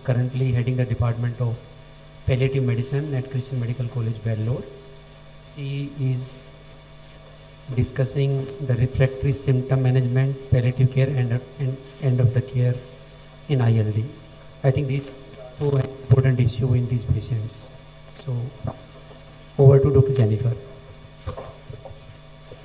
currently heading the Department of Palliative Medicine at Christian Medical College, Vellore. She is discussing the refractory symptom management, palliative care, and end of the care in ILD. I think these are two important issues in these patients. So, over to Dr. Jenifer.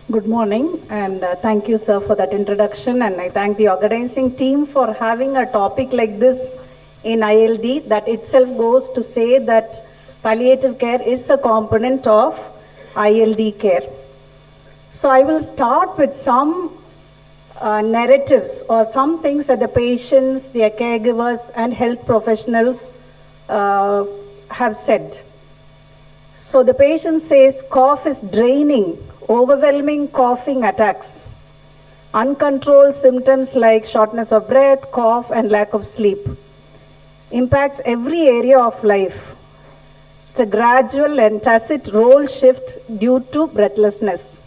Good morning, and thank you, sir, for that introduction. And I thank the organizing team for having a topic like this in ILD. That itself goes to say that palliative care is a component of ILD care. So I will start with some narratives or some things that the patients, their caregivers, and health professionals have said. So the patient says cough is draining, overwhelming coughing attacks, uncontrolled symptoms like shortness of breath, cough, and lack of sleep. Impacts every area of life. It's a gradual and tacit role shift due to breathlessness.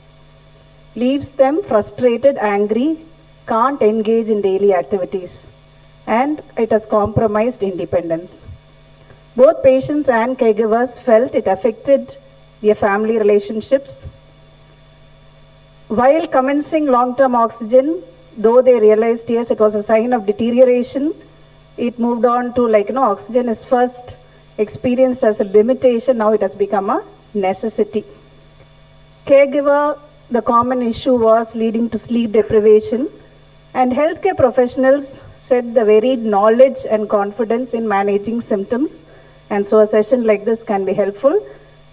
Leaves them frustrated, angry, can't engage in daily activities, and it has compromised independence. Both patients and caregivers felt it affected their family relationships. While commencing long-term oxygen, though they realized, yes, it was a sign of deterioration, it moved on to oxygen is first experienced as a limitation, now it has become a necessity. Caregiver, the common issue was leading to sleep deprivation, and healthcare professionals said the varied knowledge and confidence in managing symptoms, and so a session like this can be helpful,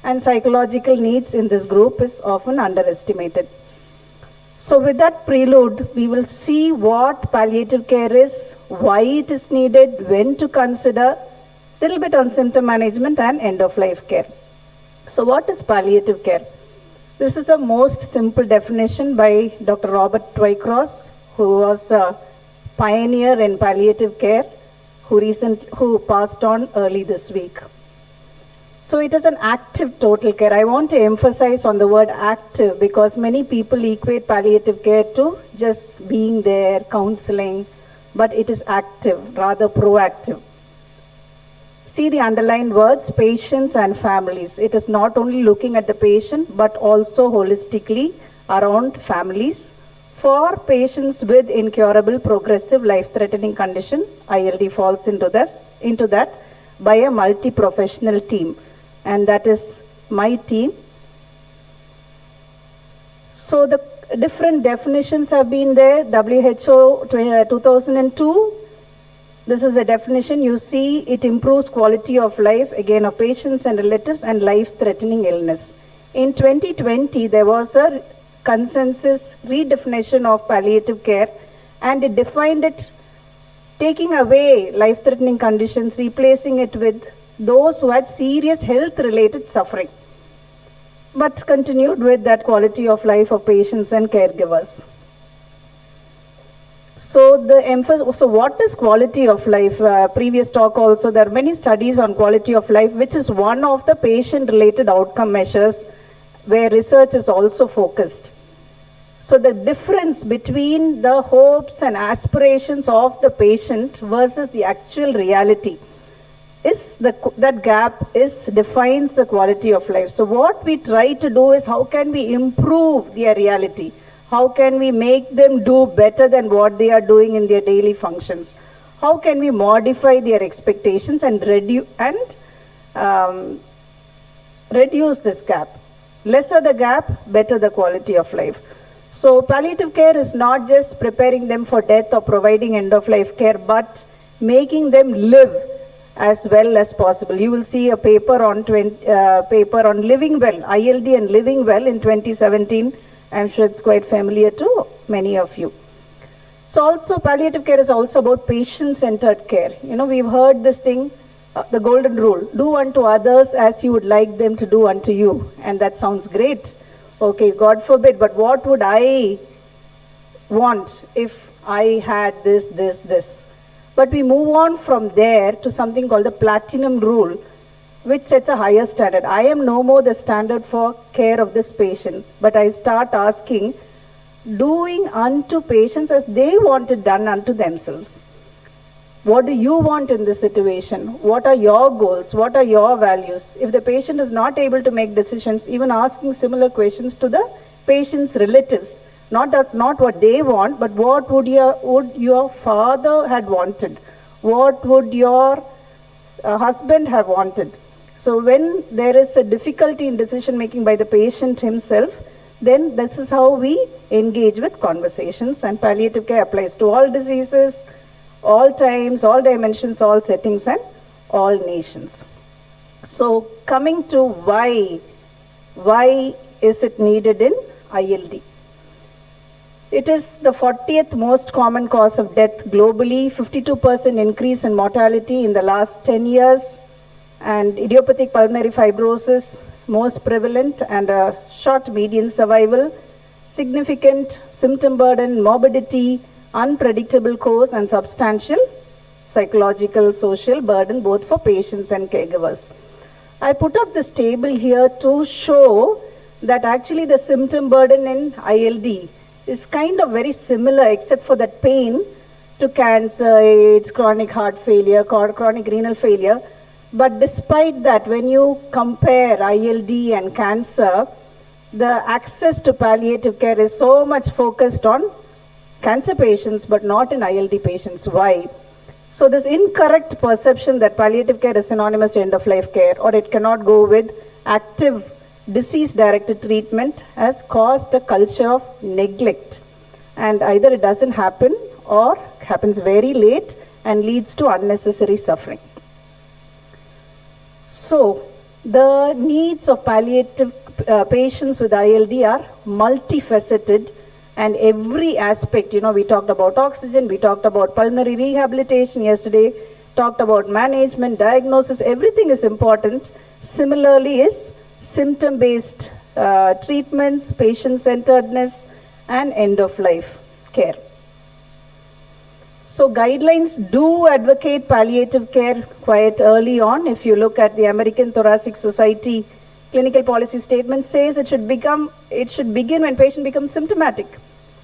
and psychological needs in this group is often underestimated. So with that prelude, we will see what palliative care is, why it is needed, when to consider, a little bit on symptom management and end-of-life care. So what is palliative care? This is the most simple definition by Dr. Robert Twycross, who was a pioneer in palliative care, who passed on early this week. So it is an active total care. I want to emphasize on the word active because many people equate palliative care to just being there, counseling, but it is active, rather proactive. See the underlined words, patients and families. It is not only looking at the patient, but also holistically around families. For patients with incurable, progressive, life-threatening condition, ILD falls into that by a multi-professional team. And that is my team. So the different definitions have been there. WHO 2002. This is the definition. You see, it improves quality of life, again, of patients and relatives, and life-threatening illness. In 2020, there was a consensus redefinition of palliative care, and it defined it taking away life-threatening conditions, replacing it with those who had serious health-related suffering, but continued with that quality of life of patients and caregivers. So what is quality of life? Previous talk also, there are many studies on quality of life, which is one of the patient-related outcome measures where research is also focused. So the difference between the hopes and aspirations of the patient versus the actual reality is that gap defines the quality of life. So what we try to do is how can we improve their reality? How can we make them do better than what they are doing in their daily functions? How can we modify their expectations and reduce this gap? Lesser the gap, better the quality of life. So palliative care is not just preparing them for death or providing end-of-life care, but making them live as well as possible. You will see a paper on living well, ILD and living well in 2017. I'm sure it's quite familiar to many of you. So also palliative care is also about patient-centered care. We've heard this thing, the golden rule, do unto others as you would like them to do unto you. And that sounds great. Okay, God forbid, but what would I want if I had this? But we move on from there to something called the platinum rule, which sets a higher standard. I am no more the standard for care of this patient, but I start asking, doing unto patients as they want it done unto themselves. What do you want in this situation? What are your goals? What are your values? If the patient is not able to make decisions, even asking similar questions to the patient's relatives, not what they want, but what would your father had wanted? What would your husband have wanted? So when there is a difficulty in decision making by the patient himself, then this is how we engage with conversations, and palliative care applies to all diseases, all times, all dimensions, all settings, and all nations. So coming to why is it needed in ILD? It is the 40th most common cause of death globally, 52% increase in mortality in the last 10 years, and idiopathic pulmonary fibrosis most prevalent and a short median survival, significant symptom burden, morbidity, unpredictable course, and substantial psychological, social burden both for patients and caregivers. I put up this table here to show that actually the symptom burden in ILD is kind of very similar, except for that pain, to cancer, AIDS, chronic heart failure, chronic renal failure. But despite that, when you compare ILD and cancer, the access to palliative care is so much focused on cancer patients, but not in ILD patients. Why? So this incorrect perception that palliative care is synonymous to end-of-life care, or it cannot go with active disease-directed treatment, has caused a culture of neglect. And either it doesn't happen or happens very late and leads to unnecessary suffering. So the needs of palliative patients with ILD are multifaceted, and every aspect, we talked about oxygen, we talked about pulmonary rehabilitation yesterday, talked about management, diagnosis, everything is important. Similarly is symptom-based treatments, patient-centeredness, and end-of-life care. So guidelines do advocate palliative care quite early on. If you look at the American Thoracic Society clinical policy statement, says it should begin when patient becomes symptomatic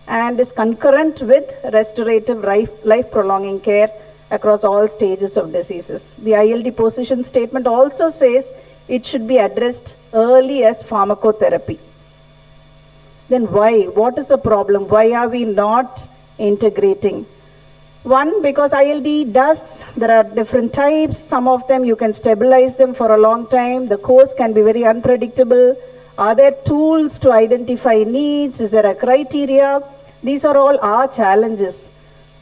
and is concurrent with restorative life prolonging care across all stages of diseases. The ILD position statement also says it should be addressed early as pharmacotherapy. Then why? What is the problem? Why are we not integrating? One, because ILD there are different types. Some of them you can stabilize them for a long time. The course can be very unpredictable. Are there tools to identify needs? Is there a criteria? These are all our challenges.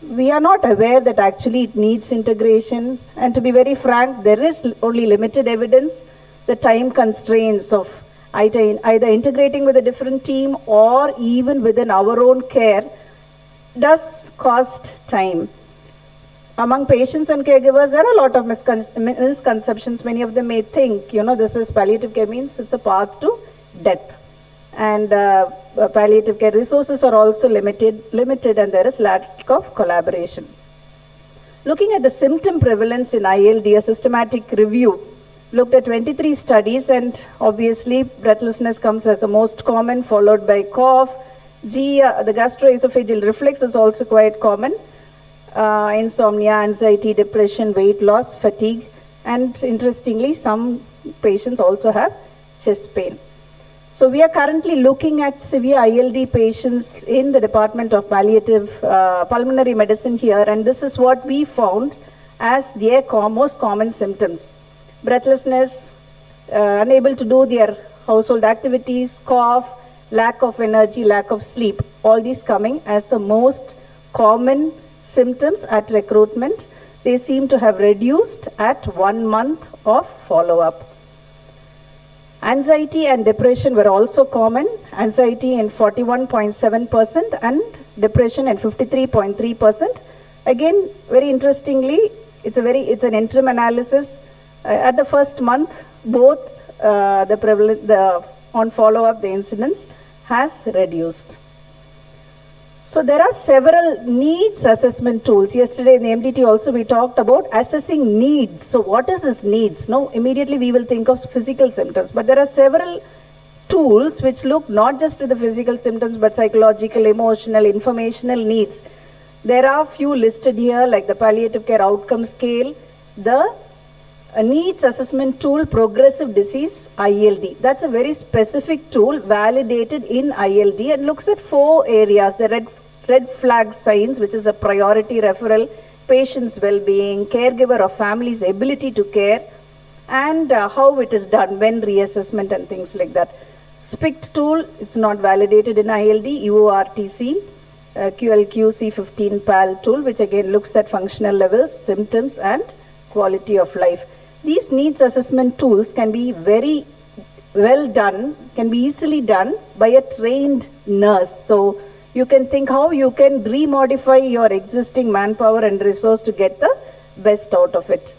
We are not aware that actually it needs integration. And to be very frank, there is only limited evidence. The time constraints of either integrating with a different team or even within our own care does cost time. Among patients and caregivers, there are a lot of misconceptions. Many of them may think, this is palliative care means it's a path to death. And palliative care resources are also limited and there is lack of collaboration. Looking at the symptom prevalence in ILD, a systematic review looked at 23 studies, and obviously breathlessness comes as the most common, followed by cough. The gastroesophageal reflux is also quite common. Insomnia, anxiety, depression, weight loss, fatigue, and interestingly, some patients also have chest pain. So we are currently looking at severe ILD patients in the Department of Palliative Pulmonary Medicine here, and this is what we found as their most common symptoms. Breathlessness, unable to do their household activities, cough, lack of energy, lack of sleep, all these coming as the most common symptoms at recruitment. They seem to have reduced at 1 month of follow-up. Anxiety and depression were also common. Anxiety in 41.7% and depression in 53.3%. Again, very interestingly, it's an interim analysis. At the first month, both on follow-up, the incidence has reduced. So there are several needs assessment tools. Yesterday in the MDT also we talked about assessing needs. So what is this needs? Now immediately we will think of physical symptoms, but there are several tools which look not just at the physical symptoms but psychological, emotional, informational needs. There are few listed here, like the palliative care outcome scale, the needs assessment tool, progressive disease, ILD. That's a very specific tool validated in ILD and looks at 4 areas. The red flag signs, which is a priority referral, patient's well-being, caregiver or family's ability to care, and how it is done, when reassessment and things like that. SPICT tool, it's not validated in ILD, UORTC, QLQ-C15 PAL tool, which again looks at functional levels, symptoms, and quality of life. These needs assessment tools can be very well done, can be easily done by a trained nurse. So you can think how you can remodify your existing manpower and resource to get the best out of it.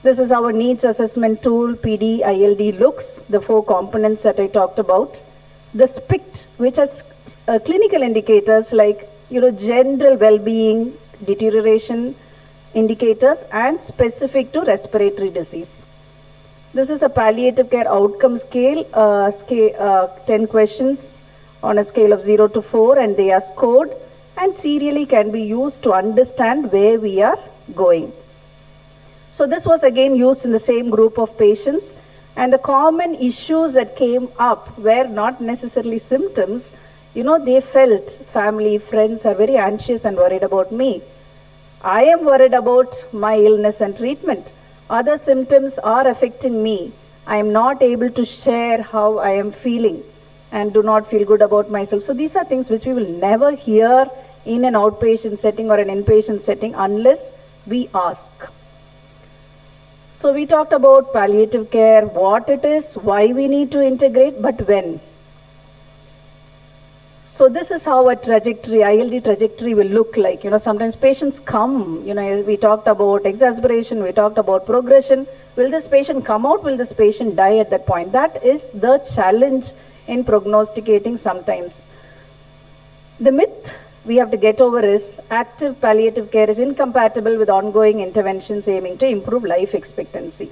This is our needs assessment tool, PD, ILD looks, the 4 components that I talked about. The SPICT, which has clinical indicators like, general well-being, deterioration indicators, and specific to respiratory disease. This is a palliative care outcome scale, 10 questions on a scale of 0 to 4, and they are scored and serially can be used to understand where we are going. So this was again used in the same group of patients, and the common issues that came up were not necessarily symptoms. They felt family, friends are very anxious and worried about me. I am worried about my illness and treatment. Other symptoms are affecting me. I am not able to share how I am feeling and do not feel good about myself. So these are things which we will never hear in an outpatient setting or an inpatient setting unless we ask. So we talked about palliative care, what it is, why we need to integrate, but when. So this is how a trajectory, ILD trajectory will look like. Sometimes patients come, we talked about exacerbation, we talked about progression. Will this patient come out? Will this patient die at that point? That is the challenge in prognosticating sometimes. The myth we have to get over is active palliative care is incompatible with ongoing interventions aiming to improve life expectancy.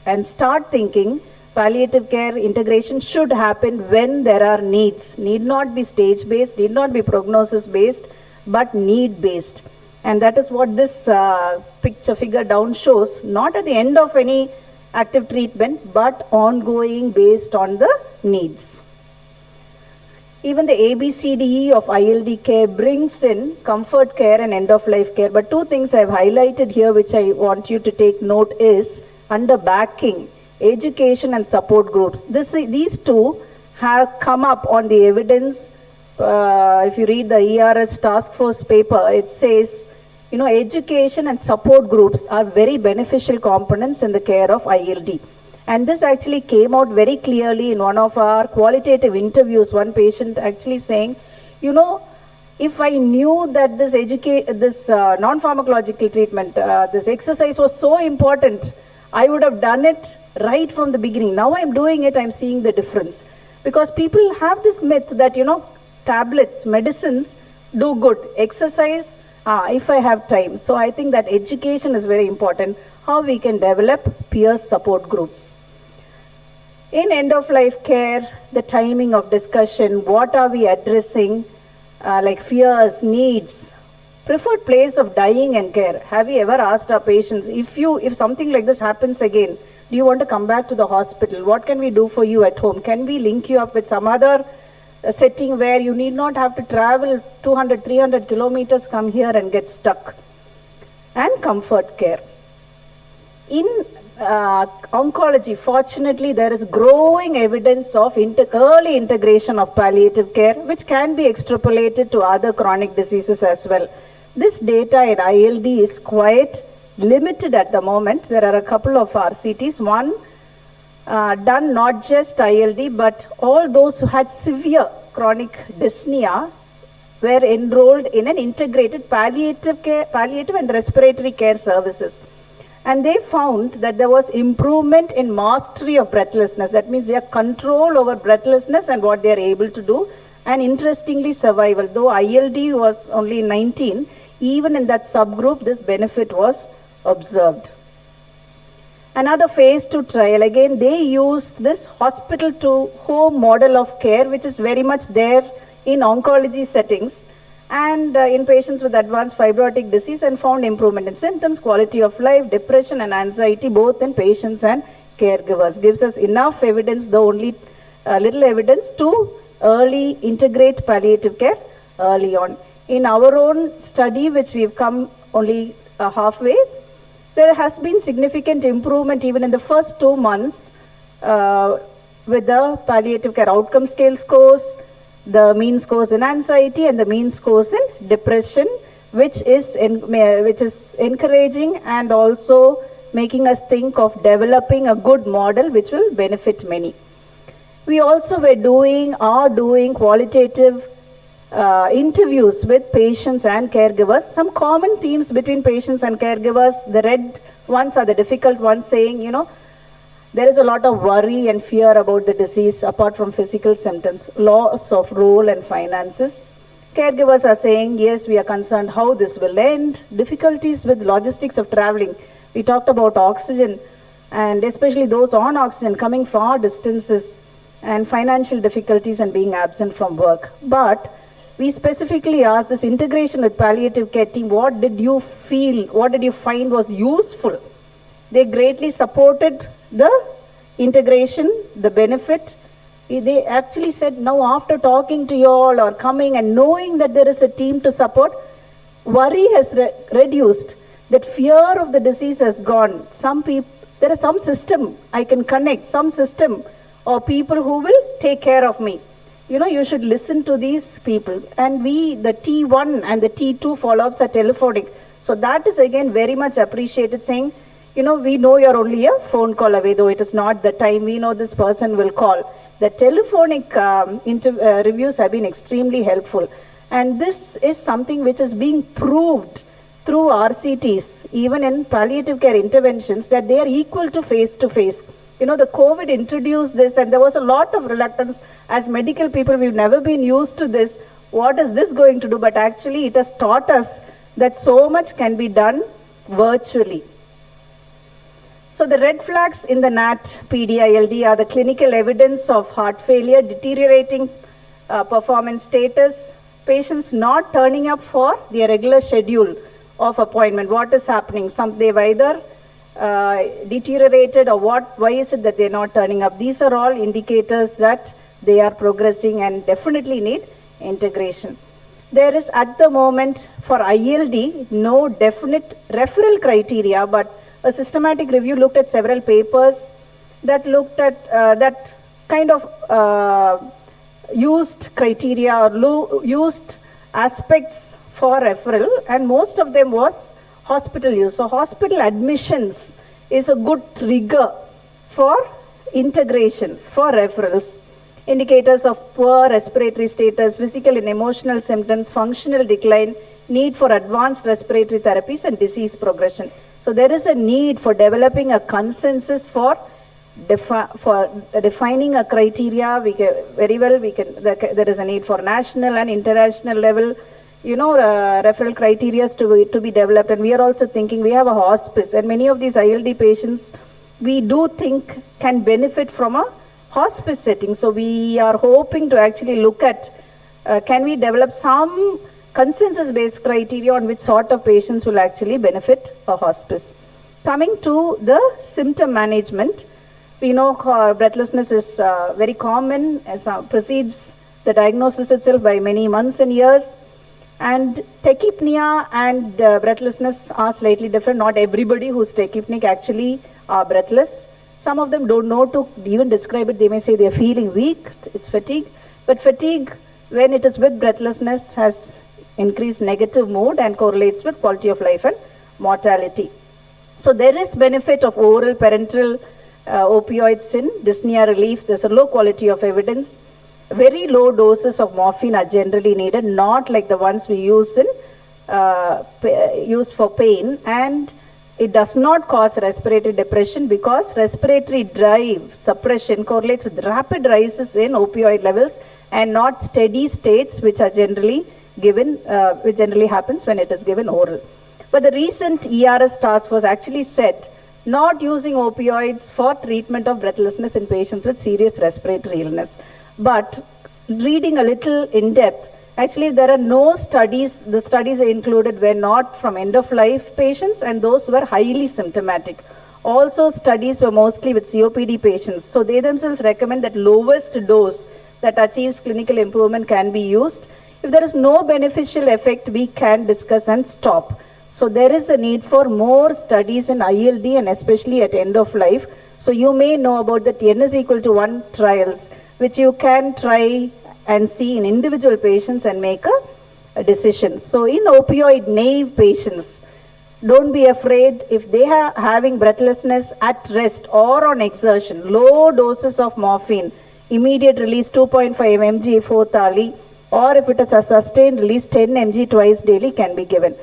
And start thinking palliative care integration should happen when there are needs. Need not be stage-based, need not be prognosis-based, but need-based. And that is what this figure down shows, not at the end of any active treatment, but ongoing based on the needs. Even the ABCDE of ILD care brings in comfort care and end-of-life care. But 2 things I've highlighted here which I want you to take note is under backing, education and support groups. These 2 have come up on the evidence. If you read the ERS task force paper, it says, education and support groups are very beneficial components in the care of ILD. And this actually came out very clearly in one of our qualitative interviews. One patient actually saying, if I knew that this non-pharmacological treatment, this exercise was so important, I would have done it right from the beginning. Now I'm doing it, I'm seeing the difference. Because people have this myth that, tablets, medicines do good. Exercise, if I have time. So I think that education is very important. How we can develop peer support groups. In end-of-life care, the timing of discussion, what are we addressing, like fears, needs, preferred place of dying and care. Have we ever asked our patients, if something like this happens again, do you want to come back to the hospital? What can we do for you at home? Can we link you up with some other setting where you need not have to travel 200, 300 kilometers, come here and get stuck? And comfort care. In oncology, fortunately, there is growing evidence of early integration of palliative care, which can be extrapolated to other chronic diseases as well. This data in ILD is quite limited at the moment. There are a couple of RCTs. One done not just ILD, but all those who had severe chronic dyspnea were enrolled in an integrated palliative and respiratory care services. And they found that there was improvement in mastery of breathlessness. That means their control over breathlessness and what they are able to do. And interestingly, survival. Though ILD was only 19, even in that subgroup, this benefit was observed. Another phase 2 trial, again, they used this hospital to home model of care, which is very much there in oncology settings. and in patients with advanced fibrotic disease, and found improvement in symptoms, quality of life, depression and anxiety, both in patients and caregivers. Gives us enough evidence, though only little evidence, to early integrate palliative care early on. In our own study, which we've come only halfway, there has been significant improvement even in the first 2 months with the palliative care outcome scale scores, the mean scores in anxiety and the mean scores in depression, which is encouraging and also making us think of developing a good model which will benefit many. We also are doing qualitative interviews with patients and caregivers. Some common themes between patients and caregivers, the red ones are the difficult ones, saying, there is a lot of worry and fear about the disease apart from physical symptoms, loss of role and finances. Caregivers are saying, yes, we are concerned how this will end, difficulties with logistics of traveling. We talked about oxygen, and especially those on oxygen coming far distances, and financial difficulties and being absent from work. But we specifically asked this integration with palliative care team, what did you feel, what did you find was useful? They greatly supported the integration, the benefit. They actually said, now after talking to you all or coming and knowing that there is a team to support, worry has reduced, that fear of the disease has gone. Some people, there is some system I can connect, some system or people who will take care of me. You should listen to these people. And the T1 and the T2 follow-ups are telephonic. So that is again very much appreciated, saying, we know you're only a phone call away, though it is not the time, we know this person will call. The telephonic reviews have been extremely helpful. And this is something which is being proved through RCTs, even in palliative care interventions, that they are equal to face-to-face. The COVID introduced this, and there was a lot of reluctance. As medical people, we've never been used to this. What is this going to do? But actually, it has taught us that so much can be done virtually. So the red flags in the NAT PD-ILD are the clinical evidence of heart failure, deteriorating performance status, patients not turning up for their regular schedule of appointment. What is happening? They've either deteriorated or why is it that they're not turning up? These are all indicators that they are progressing and definitely need integration. There is at the moment for ILD no definite referral criteria, but a systematic review looked at several papers that looked at that kind of used criteria or used aspects for referral, and most of them was hospital use. So hospital admissions is a good trigger for integration, for referrals. Indicators of poor respiratory status, physical and emotional symptoms, functional decline, need for advanced respiratory therapies and disease progression. So there is a need for developing a consensus for defining a criteria. There is a need for national and international level referral criteria to be developed. And we are also thinking, we have a hospice, and many of these ILD patients we do think can benefit from a hospice setting. So we are hoping to actually look at, can we develop some consensus-based criteria on which sort of patients will actually benefit a hospice. Coming to the symptom management, we know breathlessness is very common, as precedes the diagnosis itself by many months and years. And tachypnea and breathlessness are slightly different. Not everybody who's tachypnic actually are breathless. Some of them don't know to even describe it. They may say they're feeling weak, it's fatigue. But fatigue, when it is with breathlessness, has increased negative mood and correlates with quality of life and mortality. So there is benefit of oral parenteral opioids in dyspnea relief. There's a low quality of evidence. Very low doses of morphine are generally needed, not like the ones we use for pain, and it does not cause respiratory depression because respiratory drive suppression correlates with rapid rises in opioid levels and not steady states, which are generally given, which generally happens when it is given oral. But the recent ERS task force actually said not using opioids for treatment of breathlessness in patients with serious respiratory illness. But reading a little in depth, Actually, there are no studies. The studies included were not from end-of-life patients, and those were highly symptomatic. Also, studies were mostly with COPD patients. So they themselves recommend that lowest dose that achieves clinical improvement can be used. If there is no beneficial effect, we can discuss and stop. So there is a need for more studies in ILD and especially at end of life. So you may know about the N is equal to 1 trials, which you can try and see in individual patients and make a decision. So in opioid naive patients, don't be afraid if they are having breathlessness at rest or on exertion, low doses of morphine, immediate release 2.5 mg 4th hourly, or if it is a sustained release 10 mg twice daily can be given.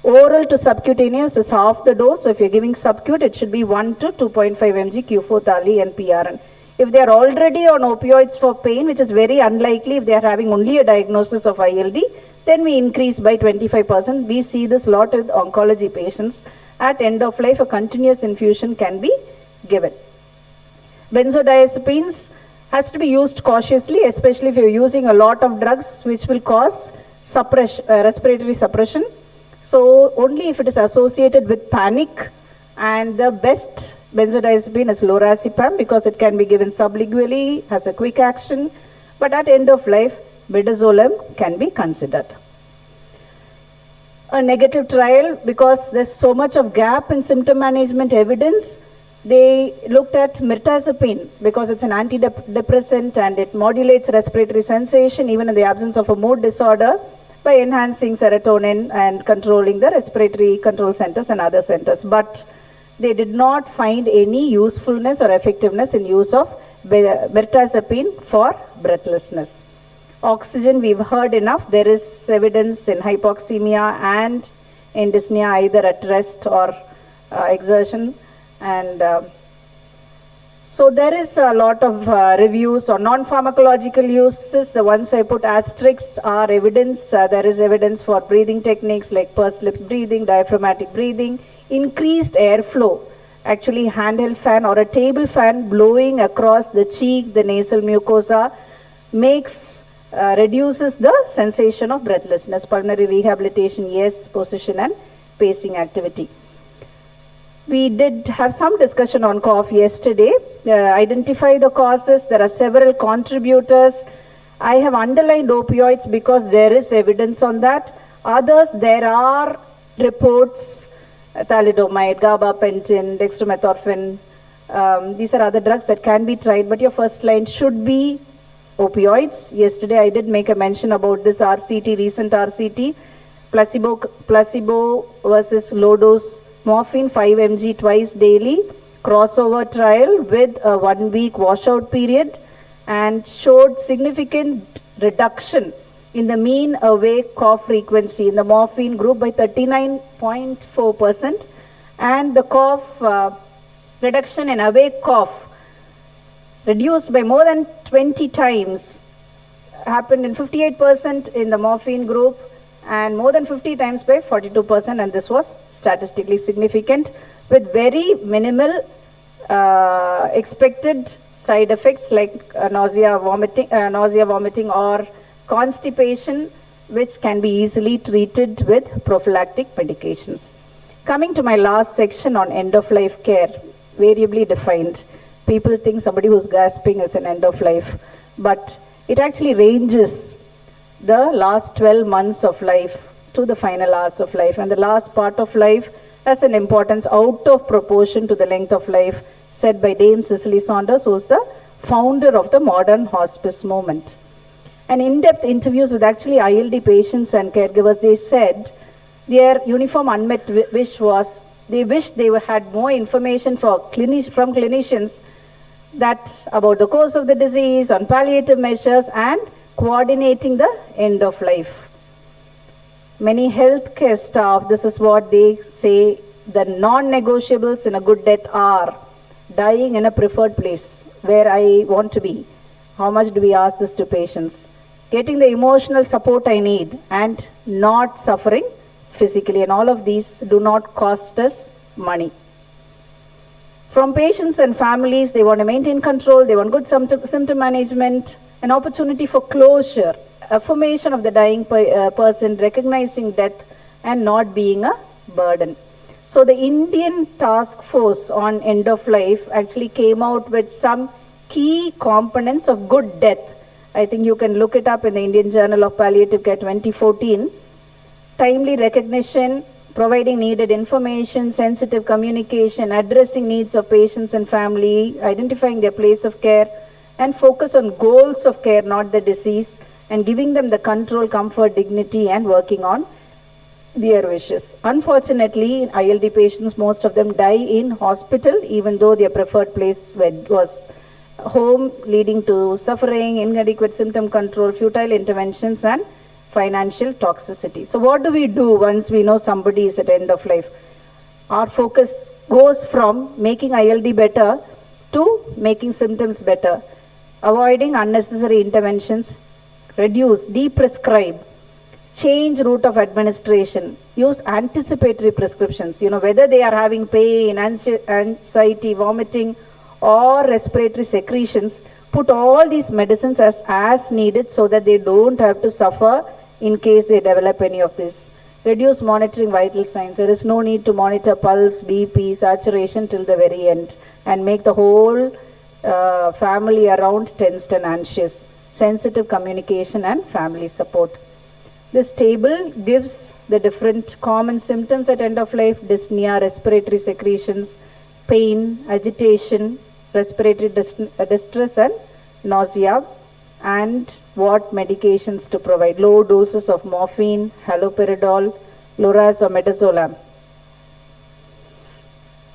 Oral to subcutaneous is half the dose. So if you're giving subcut, it should be 1 to 2.5 mg Q4 hourly and PRN. If they are already on opioids for pain, which is very unlikely if they are having only a diagnosis of ILD, then we increase by 25%. We see this a lot with oncology patients. At end of life, a continuous infusion can be given. Benzodiazepines has to be used cautiously, especially if you're using a lot of drugs which will cause respiratory suppression. So only if it is associated with panic, and the best benzodiazepine is lorazepam because it can be given sublingually, has a quick action, but at end of life, midazolam can be considered. A negative trial, because there's so much of gap in symptom management evidence, they looked at mirtazapine because it's an antidepressant and it modulates respiratory sensation even in the absence of a mood disorder by enhancing serotonin and controlling the respiratory control centers and other centers. But they did not find any usefulness or effectiveness in use of mirtazapine for breathlessness. Oxygen, we've heard enough. There is evidence in hypoxemia and in dyspnea, either at rest or exertion. And so there is a lot of reviews on non-pharmacological uses. The ones I put asterisks are evidence. There is evidence for breathing techniques like pursed lips breathing, diaphragmatic breathing, increased airflow. Actually, handheld fan or a table fan blowing across the cheek, the nasal mucosa, reduces the sensation of breathlessness. Pulmonary rehabilitation, yes, position and pacing activity. We did have some discussion on cough yesterday. Identify the causes. There are several contributors. I have underlined opioids because there is evidence on that. Others, there are reports, thalidomide, gabapentin, dextromethorphan. These are other drugs that can be tried, but your first line should be opioids. Yesterday I did make a mention about this RCT, recent RCT, placebo versus low dose morphine 5 mg twice daily, crossover trial with a 1-week washout period, and showed significant reduction in the mean awake cough frequency in the morphine group by 39.4%, and the cough reduction in awake cough reduced by more than 20 times, happened in 58% in the morphine group and more than 50 times by 42%, and this was statistically significant with very minimal expected side effects like nausea, vomiting or constipation, which can be easily treated with prophylactic medications. Coming to my last section on end-of-life care, variably defined. People think somebody who's gasping is an end-of-life, but it actually ranges the last 12 months of life to the final hours of life, and the last part of life has an importance out of proportion to the length of life, said by Dame Cicely Saunders, who is the founder of the modern hospice movement. And in-depth interviews with actually ILD patients and caregivers, they said their uniform unmet wish was they wished they had more information from clinicians that about the course of the disease, on palliative measures, and coordinating the end of life. Many healthcare staff, this is what they say, the non-negotiables in a good death are dying in a preferred place where I want to be. How much do we ask this to patients? Getting the emotional support I need and not suffering physically, and all of these do not cost us money. From patients and families, they want to maintain control, they want good symptom management, an opportunity for closure, affirmation of the dying person, recognizing death and not being a burden. So the Indian task force on end of life actually came out with some key components of good death. I think you can look it up in the Indian Journal of Palliative Care 2014. Timely recognition, providing needed information, sensitive communication, addressing needs of patients and family, identifying their place of care, and focus on goals of care, not the disease, and giving them the control, comfort, dignity, and working on their wishes. Unfortunately, in ILD patients, most of them die in hospital, even though their preferred place was home, leading to suffering, inadequate symptom control, futile interventions, and financial toxicity. So what do we do once we know somebody is at end of life? Our focus goes from making ILD better to making symptoms better, avoiding unnecessary interventions, reduce, deprescribe, change route of administration, use anticipatory prescriptions, whether they are having pain, anxiety, vomiting, or respiratory secretions, put all these medicines as needed so that they don't have to suffer in case they develop any of this. Reduce monitoring vital signs. There is no need to monitor pulse, BP, saturation till the very end and make the whole family around tensed and anxious. Sensitive communication and family support. This table gives the different common symptoms at end of life: dyspnea, respiratory secretions, pain, agitation, respiratory distress, and nausea, and what medications to provide. Low doses of morphine, haloperidol, Loraz or midazolam.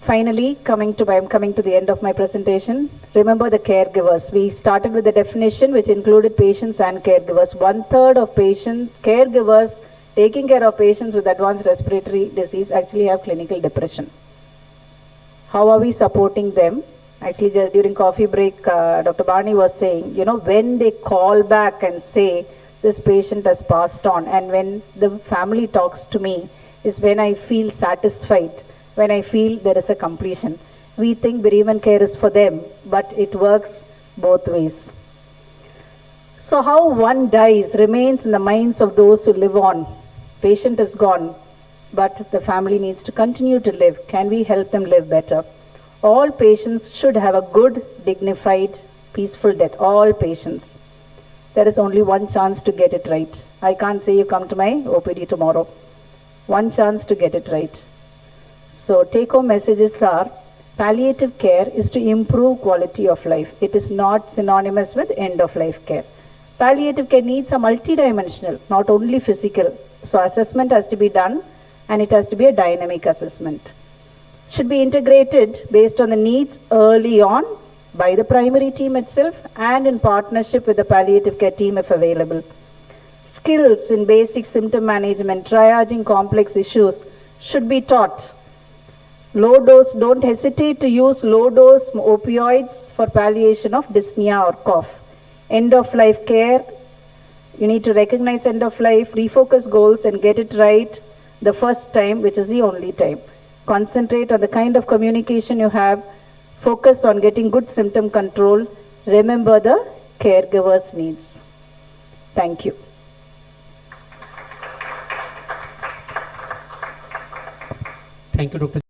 Finally, I'm coming to the end of my presentation. Remember the caregivers. We started with the definition which included patients and caregivers. 1/3 of patients, caregivers taking care of patients with advanced respiratory disease actually have clinical depression. How are we supporting them? Actually, during coffee break, Dr. Barney was saying, when they call back and say, this patient has passed on, and when the family talks to me, is when I feel satisfied, when I feel there is a completion. We think bereavement care is for them, but it works both ways. So how one dies remains in the minds of those who live on. Patient is gone, but the family needs to continue to live. Can we help them live better? All patients should have a good, dignified, peaceful death. All patients. There is only one chance to get it right. I can't say you come to my OPD tomorrow. One chance to get it right. So take-home messages are: palliative care is to improve quality of life. It is not synonymous with end-of-life care. Palliative care needs a multidimensional, not only physical. So assessment has to be done, and it has to be a dynamic assessment. Should be integrated based on the needs early on by the primary team itself and in partnership with the palliative care team if available. Skills in basic symptom management, triaging complex issues should be taught. Low dose, don't hesitate to use low dose opioids for palliation of dyspnea or cough. End of life care, you need to recognize end of life, refocus goals and get it right the first time, which is the only time. Concentrate on the kind of communication you have. Focus on getting good symptom control. Remember the caregiver's needs. Thank you. Thank you, Dr.